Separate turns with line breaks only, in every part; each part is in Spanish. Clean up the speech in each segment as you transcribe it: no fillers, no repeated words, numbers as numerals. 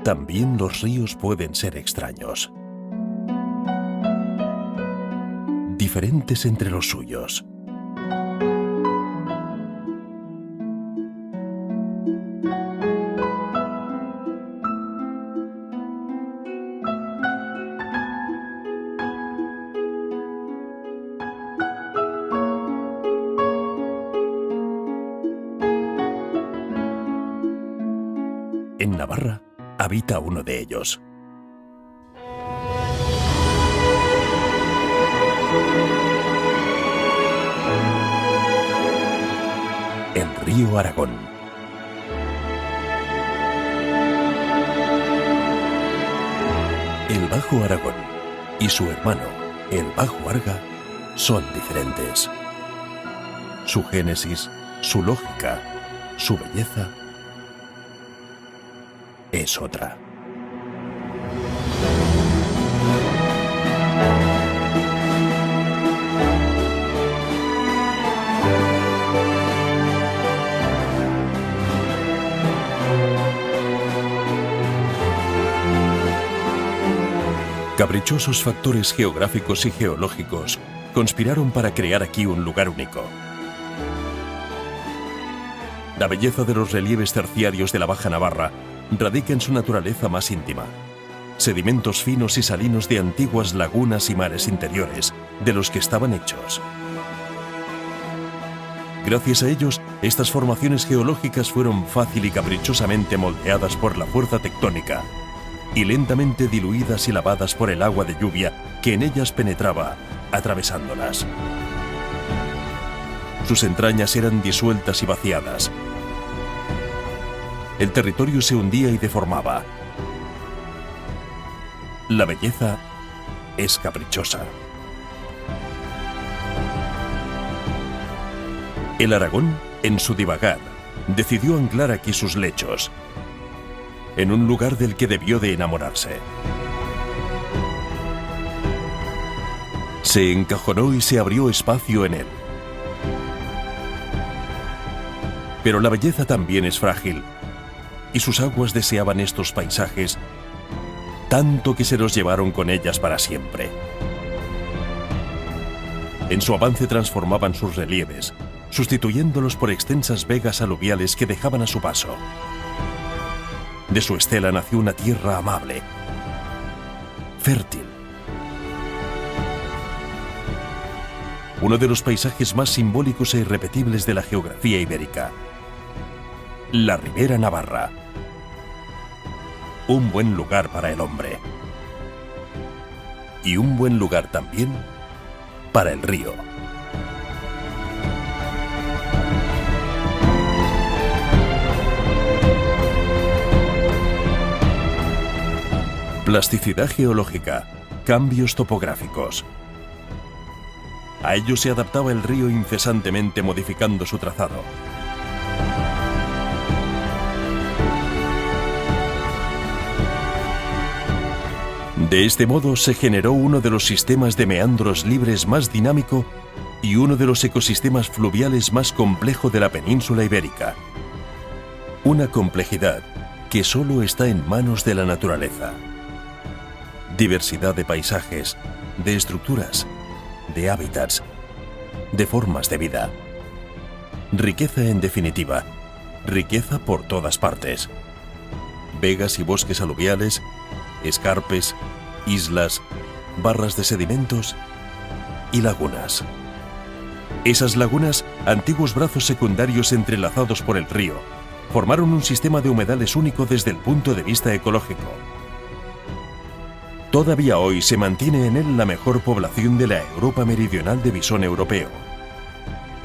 También los ríos pueden ser extraños, diferentes entre los suyos. En Navarra habita uno de ellos. El río Aragón. El Bajo Aragón y su hermano, el Bajo Arga, son diferentes. Su génesis, su lógica, su belleza es otra. Caprichosos factores geográficos y geológicos conspiraron para crear aquí un lugar único. La belleza de los relieves terciarios de la Baja Navarra radica en su naturaleza más íntima. Sedimentos finos y salinos de antiguas lagunas y mares interiores, de los que estaban hechos. Gracias a ellos, estas formaciones geológicas fueron fácil y caprichosamente moldeadas por la fuerza tectónica y lentamente diluidas y lavadas por el agua de lluvia que en ellas penetraba, atravesándolas. Sus entrañas eran disueltas y vaciadas. El territorio se hundía y deformaba. La belleza es caprichosa. El Aragón, en su divagar, decidió anclar aquí sus lechos, en un lugar del que debió de enamorarse. Se encajonó y se abrió espacio en él. Pero la belleza también es frágil, y sus aguas deseaban estos paisajes tanto que se los llevaron con ellas para siempre. En su avance transformaban sus relieves, sustituyéndolos por extensas vegas aluviales que dejaban a su paso. De su estela nació una tierra amable, fértil. Uno de los paisajes más simbólicos e irrepetibles de la geografía ibérica. La Ribera Navarra. Un buen lugar para el hombre. Y un buen lugar también para el río. Plasticidad geológica, cambios topográficos. A ello se adaptaba el río incesantemente modificando su trazado. De este modo se generó uno de los sistemas de meandros libres más dinámico y uno de los ecosistemas fluviales más complejo de la península ibérica. Una complejidad que solo está en manos de la naturaleza. Diversidad de paisajes, de estructuras, de hábitats, de formas de vida. Riqueza en definitiva, riqueza por todas partes. Vegas y bosques aluviales, escarpes, islas, barras de sedimentos y lagunas. Esas lagunas, antiguos brazos secundarios entrelazados por el río, formaron un sistema de humedales único desde el punto de vista ecológico. Todavía hoy se mantiene en él la mejor población de la Europa meridional de bisón europeo,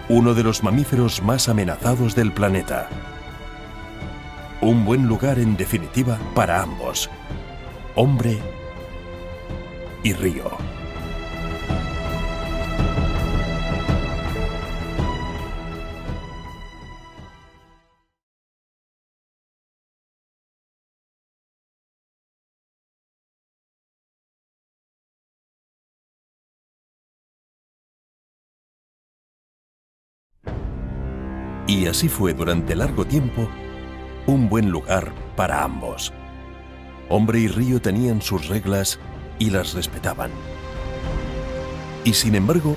uno de los mamíferos más amenazados del planeta. Un buen lugar, en definitiva, para ambos, hombre y río. Y así fue durante largo tiempo un buen lugar para ambos. Hombre y río tenían sus reglas y las respetaban. Y sin embargo,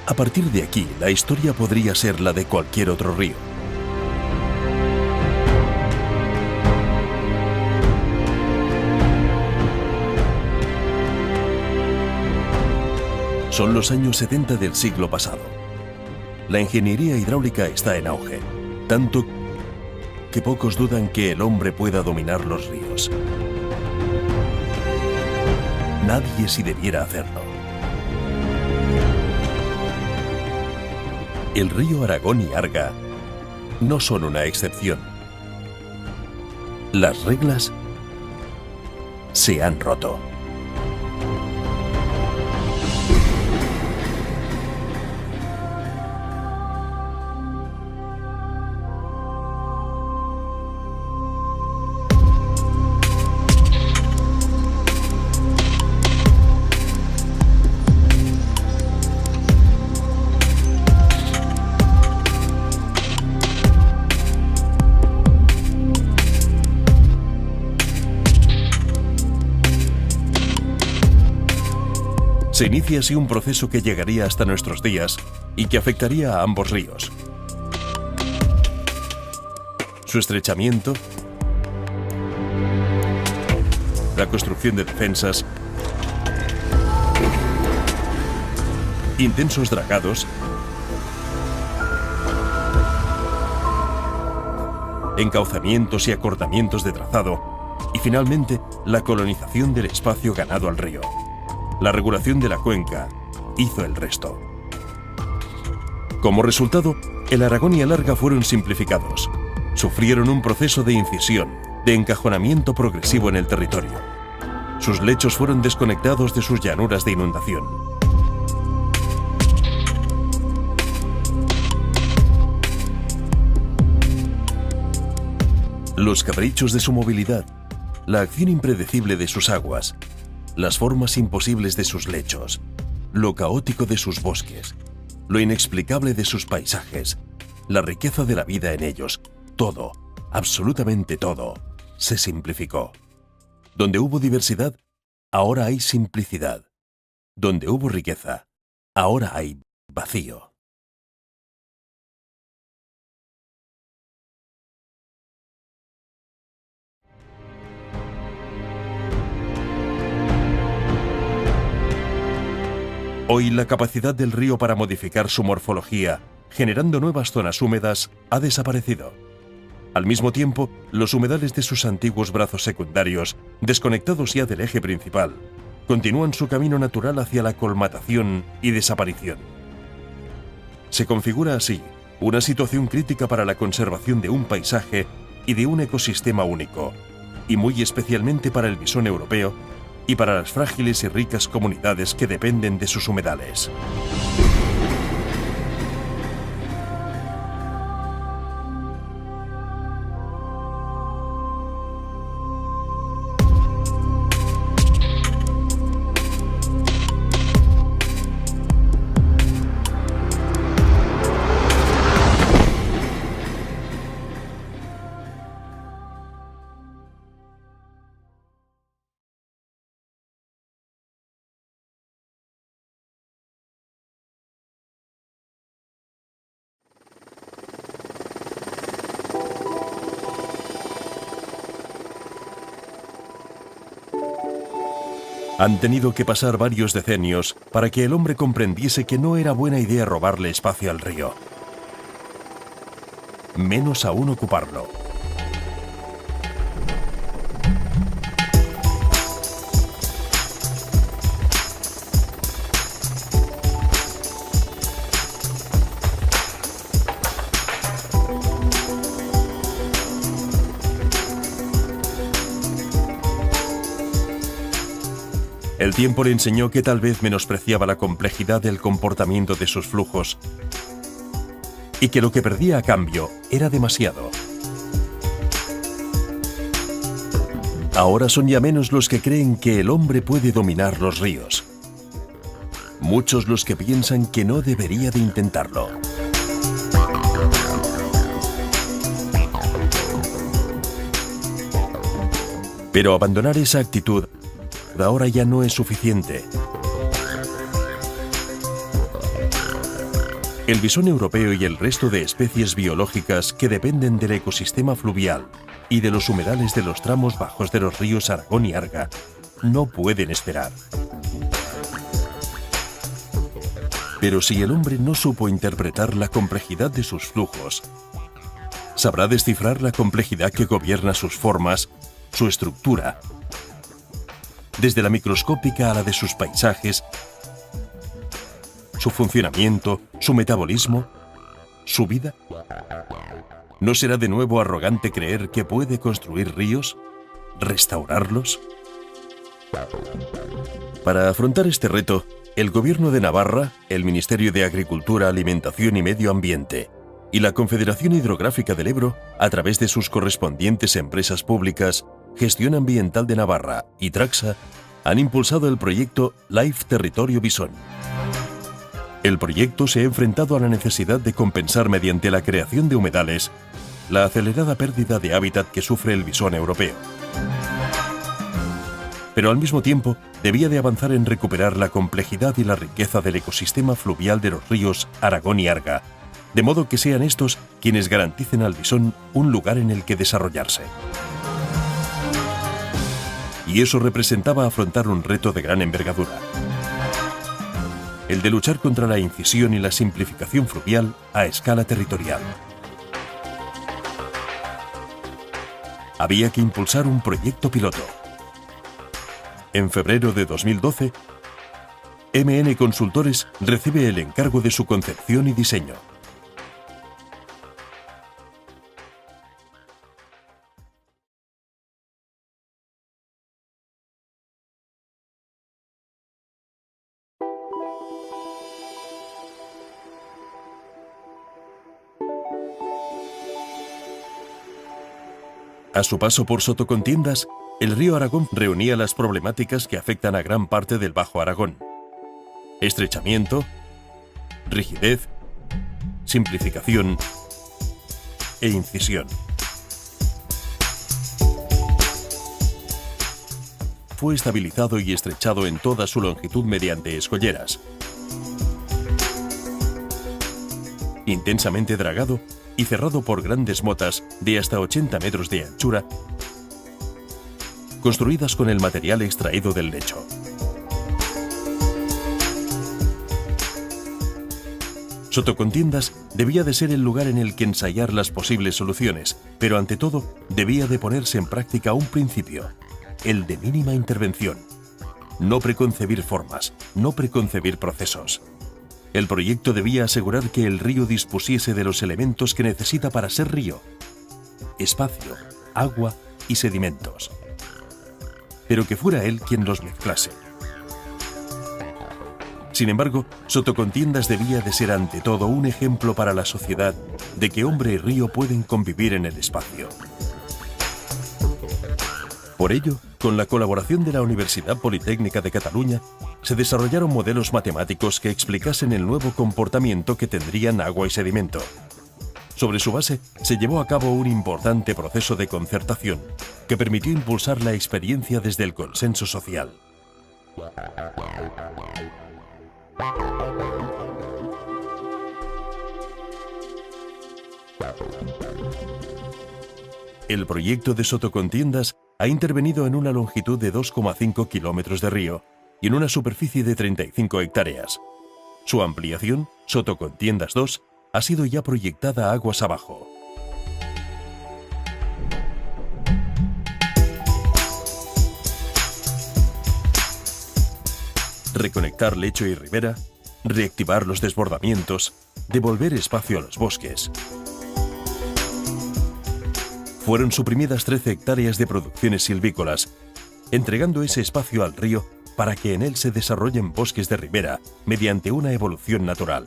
a partir de aquí, la historia podría ser la de cualquier otro río. Son los años 70 del siglo pasado. La ingeniería hidráulica está en auge, tanto que pocos dudan que el hombre pueda dominar los ríos. Nadie si debiera hacerlo. El río Aragón y Arga no son una excepción. Las reglas se han roto. Se inicia así un proceso que llegaría hasta nuestros días y que afectaría a ambos ríos. Su estrechamiento, la construcción de defensas, intensos dragados, encauzamientos y acortamientos de trazado y finalmente la colonización del espacio ganado al río. La regulación de la cuenca hizo el resto. Como resultado, el Aragón y el Arga fueron simplificados. Sufrieron un proceso de incisión, de encajonamiento progresivo en el territorio. Sus lechos fueron desconectados de sus llanuras de inundación. Los caprichos de su movilidad, la acción impredecible de sus aguas, las formas imposibles de sus lechos, lo caótico de sus bosques, lo inexplicable de sus paisajes, la riqueza de la vida en ellos, todo, absolutamente todo, se simplificó. Donde hubo diversidad, ahora hay simplicidad. Donde hubo riqueza, ahora hay vacío. Hoy la capacidad del río para modificar su morfología, generando nuevas zonas húmedas, ha desaparecido. Al mismo tiempo, los humedales de sus antiguos brazos secundarios, desconectados ya del eje principal, continúan su camino natural hacia la colmatación y desaparición. Se configura así una situación crítica para la conservación de un paisaje y de un ecosistema único, y muy especialmente para el bisón europeo y para las frágiles y ricas comunidades que dependen de sus humedales. Han tenido que pasar varios decenios para que el hombre comprendiese que no era buena idea robarle espacio al río. Menos aún ocuparlo. El tiempo le enseñó que tal vez menospreciaba la complejidad del comportamiento de sus flujos y que lo que perdía a cambio era demasiado. Ahora son ya menos los que creen que el hombre puede dominar los ríos. Muchos los que piensan que no debería de intentarlo. Pero abandonar esa actitud ahora ya no es suficiente. El bisón europeo y el resto de especies biológicas que dependen del ecosistema fluvial y de los humedales de los tramos bajos de los ríos Aragón y Arga no pueden esperar. Pero si el hombre no supo interpretar la complejidad de sus flujos, sabrá descifrar la complejidad que gobierna sus formas, su estructura, desde la microscópica a la de sus paisajes, su funcionamiento, su metabolismo, su vida. ¿No será de nuevo arrogante creer que puede construir ríos, restaurarlos? Para afrontar este reto, el Gobierno de Navarra, el Ministerio de Agricultura, Alimentación y Medio Ambiente y la Confederación Hidrográfica del Ebro, a través de sus correspondientes empresas públicas, Gestión Ambiental de Navarra y Traxa, han impulsado el proyecto Life Territorio Bisón. El proyecto se ha enfrentado a la necesidad de compensar mediante la creación de humedales la acelerada pérdida de hábitat que sufre el bisón europeo. Pero al mismo tiempo debía de avanzar en recuperar la complejidad y la riqueza del ecosistema fluvial de los ríos Aragón y Arga, de modo que sean estos quienes garanticen al bisón un lugar en el que desarrollarse. Y eso representaba afrontar un reto de gran envergadura: el de luchar contra la incisión y la simplificación fluvial a escala territorial. Había que impulsar un proyecto piloto. En febrero de 2012, MN Consultores recibe el encargo de su concepción y diseño. A su paso por Sotocontiendas, el río Aragón reunía las problemáticas que afectan a gran parte del Bajo Aragón: estrechamiento, rigidez, simplificación e incisión. Fue estabilizado y estrechado en toda su longitud mediante escolleras. Intensamente dragado y cerrado por grandes motas de hasta 80 metros de anchura, construidas con el material extraído del lecho. Sotocontiendas debía de ser el lugar en el que ensayar las posibles soluciones, pero ante todo debía de ponerse en práctica un principio: el de mínima intervención. No preconcebir formas, no preconcebir procesos. El proyecto debía asegurar que el río dispusiese de los elementos que necesita para ser río: espacio, agua y sedimentos. Pero que fuera él quien los mezclase. Sin embargo, Sotocontiendas debía de ser ante todo un ejemplo para la sociedad de que hombre y río pueden convivir en el espacio. Por ello, con la colaboración de la Universidad Politécnica de Cataluña, se desarrollaron modelos matemáticos que explicasen el nuevo comportamiento que tendrían agua y sedimento. Sobre su base, se llevó a cabo un importante proceso de concertación que permitió impulsar la experiencia desde el consenso social. El proyecto de Sotocontiendas ha intervenido en una longitud de 2,5 kilómetros de río y en una superficie de 35 hectáreas. Su ampliación, Sotocontiendas 2, ha sido ya proyectada aguas abajo. Reconectar lecho y ribera, reactivar los desbordamientos, devolver espacio a los bosques. Fueron suprimidas 13 hectáreas de producciones silvícolas, entregando ese espacio al río para que en él se desarrollen bosques de ribera mediante una evolución natural.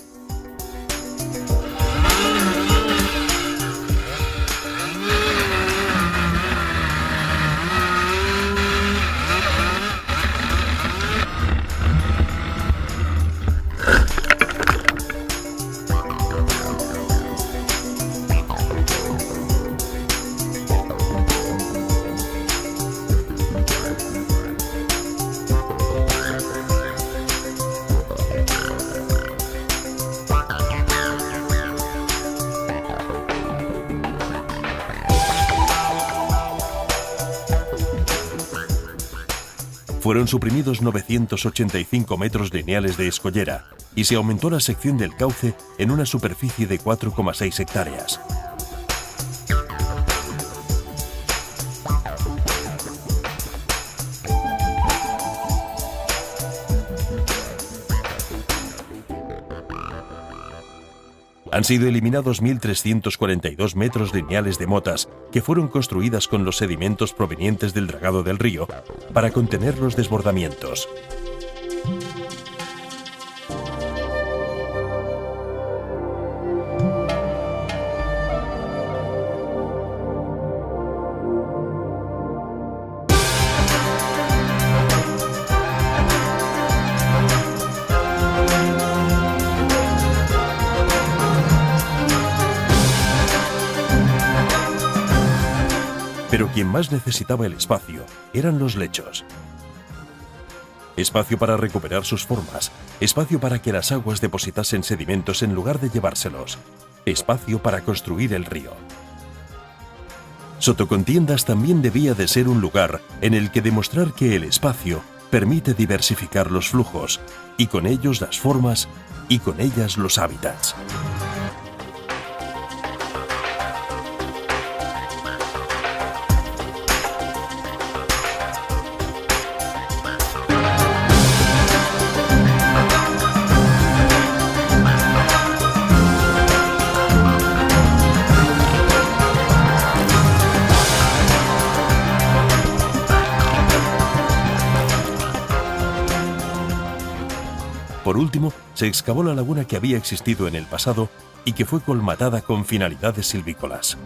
Fueron suprimidos 985 metros lineales de escollera y se aumentó la sección del cauce en una superficie de 4,6 hectáreas. Han sido eliminados 1.342 metros lineales de motas que fueron construidas con los sedimentos provenientes del dragado del río para contener los desbordamientos. Pero quien más necesitaba el espacio eran los lechos. Espacio para recuperar sus formas, espacio para que las aguas depositasen sedimentos en lugar de llevárselos, espacio para construir el río. Sotocontiendas también debía de ser un lugar en el que demostrar que el espacio permite diversificar los flujos, y con ellos las formas, y con ellas los hábitats. Por último, se excavó la laguna que había existido en el pasado y que fue colmatada con finalidades silvícolas.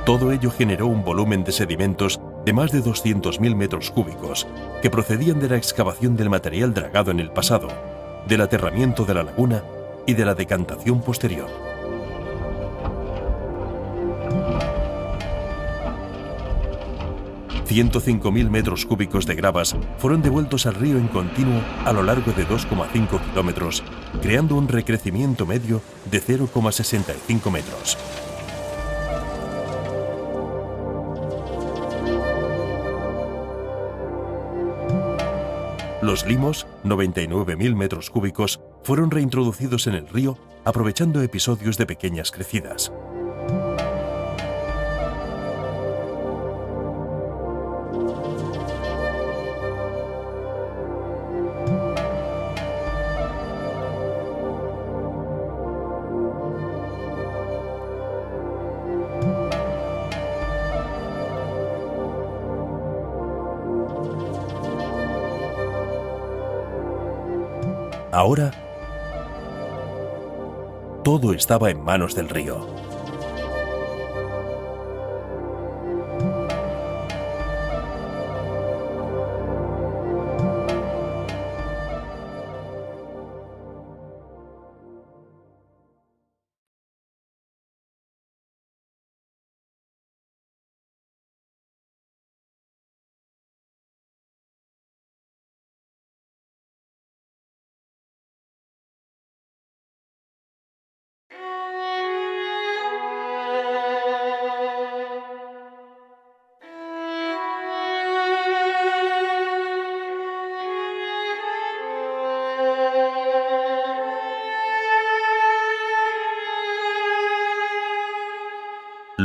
Todo ello generó un volumen de sedimentos de más de 200.000 metros cúbicos que procedían de la excavación del material dragado en el pasado, del aterramiento de la laguna y de la decantación posterior. ...105.000 metros cúbicos de gravas fueron devueltos al río en continuo a lo largo de 2,5 kilómetros, creando un recrecimiento medio de 0,65 metros. Los limos, 99.000 metros cúbicos, fueron reintroducidos en el río aprovechando episodios de pequeñas crecidas. Ahora, todo estaba en manos del río.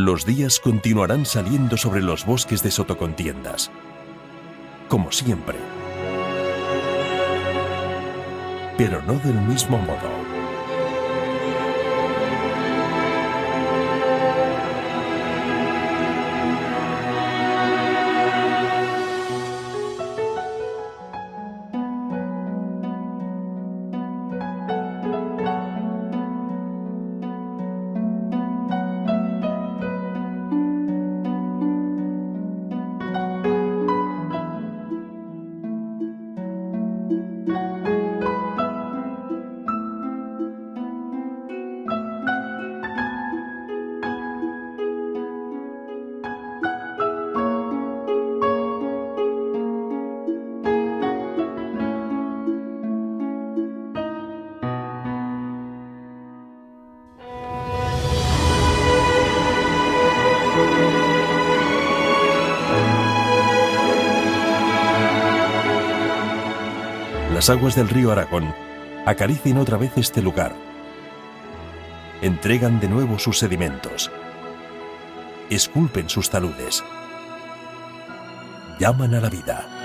Los días continuarán saliendo sobre los bosques de Sotocontiendas, como siempre, pero no del mismo modo. las aguas del río Aragón acaricien otra vez este lugar. Entregan de nuevo sus sedimentos. Esculpen sus taludes. Llaman a la vida.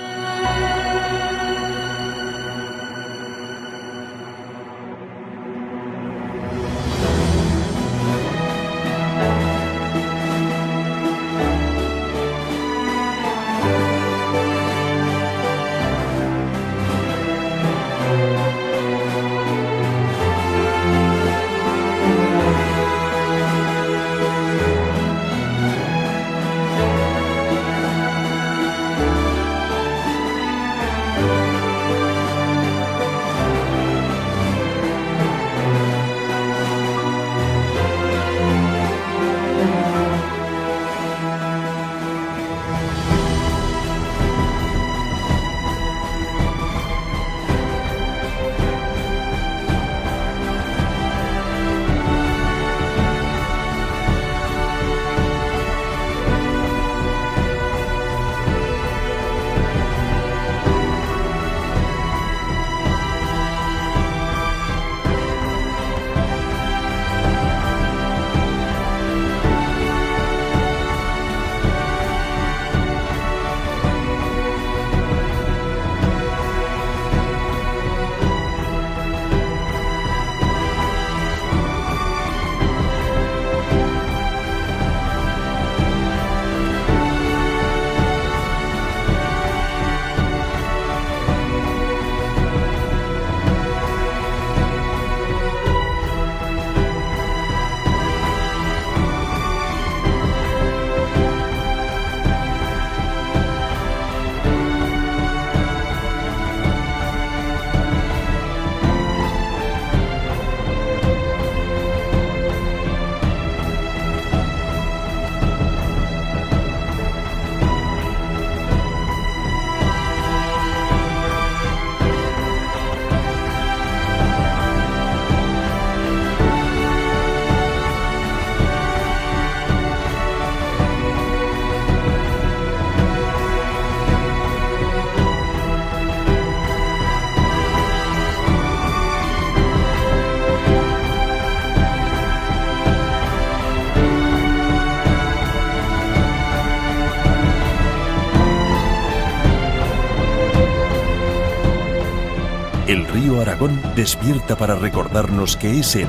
El río Aragón despierta para recordarnos que es él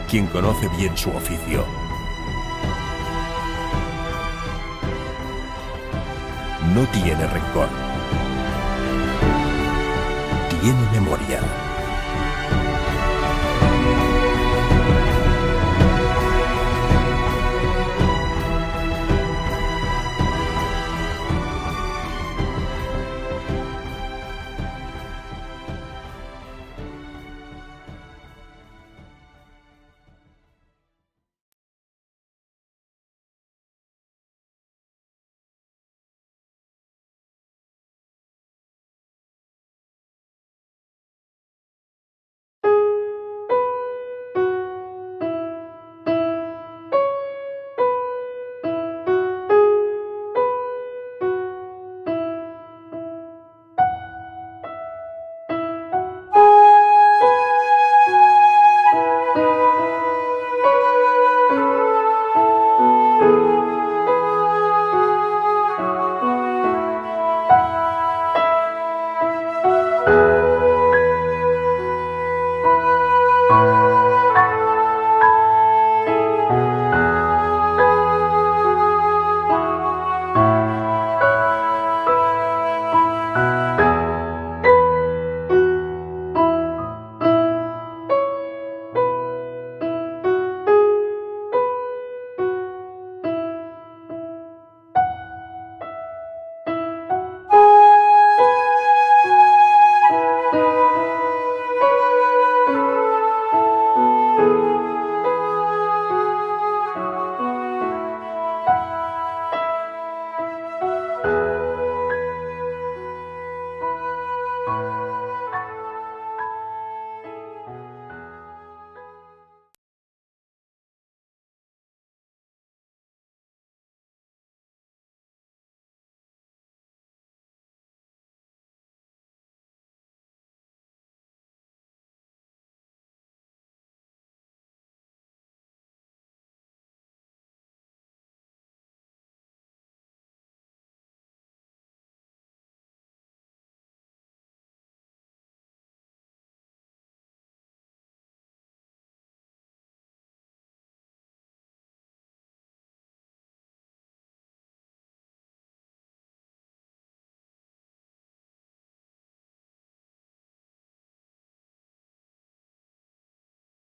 quien conoce bien su oficio. No tiene rencor. Tiene memoria.